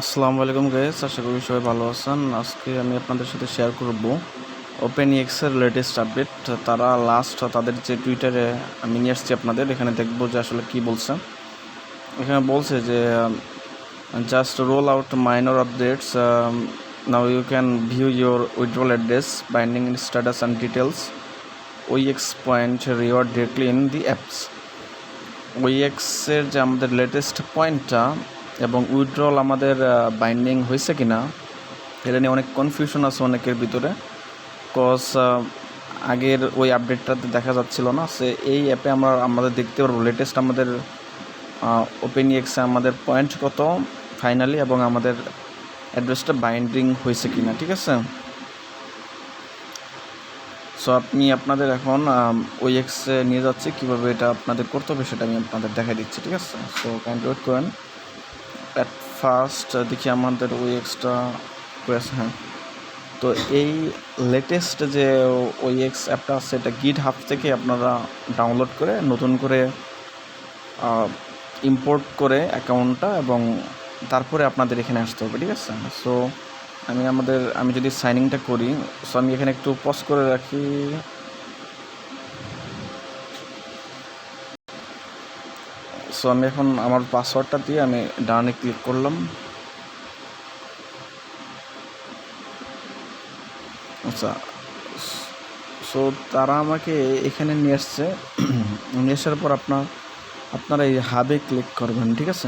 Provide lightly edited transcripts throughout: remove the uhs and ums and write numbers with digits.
আসসালামু আলাইকুম গাইস, আশা করি সবাই ভালো আছেন। আজকে আমি আপনাদের সাথে শেয়ার করব OpenEX এর লেটেস্ট আপডেট। তারা লাস্ট তাদের যে টুইটারে আমি নিয়ে আসছি আপনাদের এখানে দেখব যে আসলে কি বলছে। এখানে বলছে যে just roll out minor updates, now you can view your withdrawal address, binding status and details, OEX point reward directly in the apps. OEX এর যে আমাদের লেটেস্ট পয়েন্টটা এবং উইথড্রল আমাদের বাইন্ডিং হয়েছে কিনা এটা নিয়ে অনেক কনফিউশন আছে অনেকের ভিতরে। কজ আগের ওই আপডেটটাতে দেখা যাচ্ছিল না। সে এই অ্যাপে আমাদের দেখতে পারবো লেটেস্ট আমাদের OpenEX-এ আমাদের পয়েন্ট কত ফাইনালি এবং আমাদের অ্যাড্রেসটা বাইন্ডিং হয়েছে কিনা, ঠিক আছে। সো আমি আপনাদের এখন OEX-এ নিয়ে যাচ্ছি, কীভাবে এটা আপনাদের করতে হবে সেটা আমি আপনাদের দেখাই দিচ্ছি, ঠিক আছে। সো কাইন্ডলি ওয়েট করেন। অ্যাট ফার্স্ট দেখি আমাদের OEX-টা করেছে। হ্যাঁ, তো এই লেটেস্ট যে OEX অ্যাপটা আছে এটা GitHub থেকে আপনারা ডাউনলোড করে নতুন করে ইম্পোর্ট করে অ্যাকাউন্টটা এবং তারপরে আপনাদের এখানে আসতে হবে, ঠিক আছে। সো আমি যদি সাইনিংটা করি, সো আমি এখানে একটু পজ করে রাখি। সো আমি এখন আমার পাসওয়ার্ডটা দিয়ে আমি ডানে ক্লিক করলাম। আচ্ছা, সো তারা আমাকে এখানে নিয়ে আসছে। নিয়ে আসার পর আপনারা এই হাবে ক্লিক করবেন, ঠিক আছে।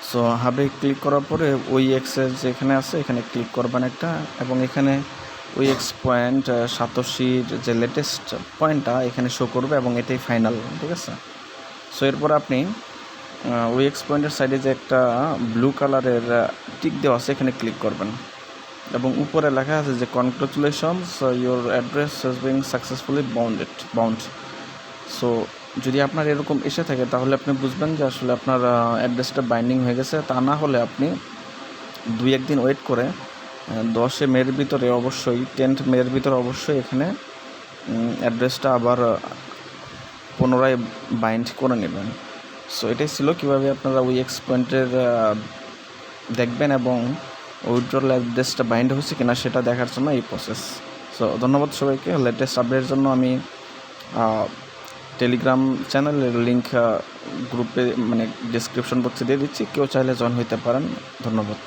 সো হাবে ক্লিক করার পরে OEX-এর যেখানে আছে এখানে ক্লিক করবেন একটা, এবং এখানে OEX পয়েন্ট 87-র যে লেটেস্ট পয়েন্টটা এখানে শো করবে এবং এটাই ফাইনাল, ঠিক আছে। সো এরপর আপনি OEX পয়েন্টের সাইডে যে একটা ব্লু কালারের টিক দেওয়া আছে এখানে ক্লিক করবেন এবং উপরে লেখা আছে যে congratulations, your address has been successfully bound. So যদি আপনার এরকম এসে থাকে তাহলে আপনি বুঝবেন যে আসলে আপনার অ্যাড্রেসটা বাইন্ডিং হয়ে গেছে। তা না হলে আপনি 2-1 দিন ওয়েট করে 10 মের ভিতরে অবশ্যই 10 মের ভিতরে অবশ্যই এখানে অ্যাড্রেসটা আবার পুনরায় বাইন্ড করে নেবেন। সো এটাই ছিল কীভাবে আপনারা OEX পয়েন্টের দেখবেন এবং উইথড্রল অ্যাড্রেসটা বাইন্ড হয়েছে কিনা সেটা দেখার জন্য এই প্রসেস। সো ধন্যবাদ সবাইকে। লেটেস্ট আপডেটের জন্য আমি টেলিগ্রাম চ্যানেলের লিঙ্ক গ্রুপে মানে ডিসক্রিপশন বক্সে দিয়ে দিচ্ছি, কেউ চাইলে জয়েন হতে পারেন। ধন্যবাদ।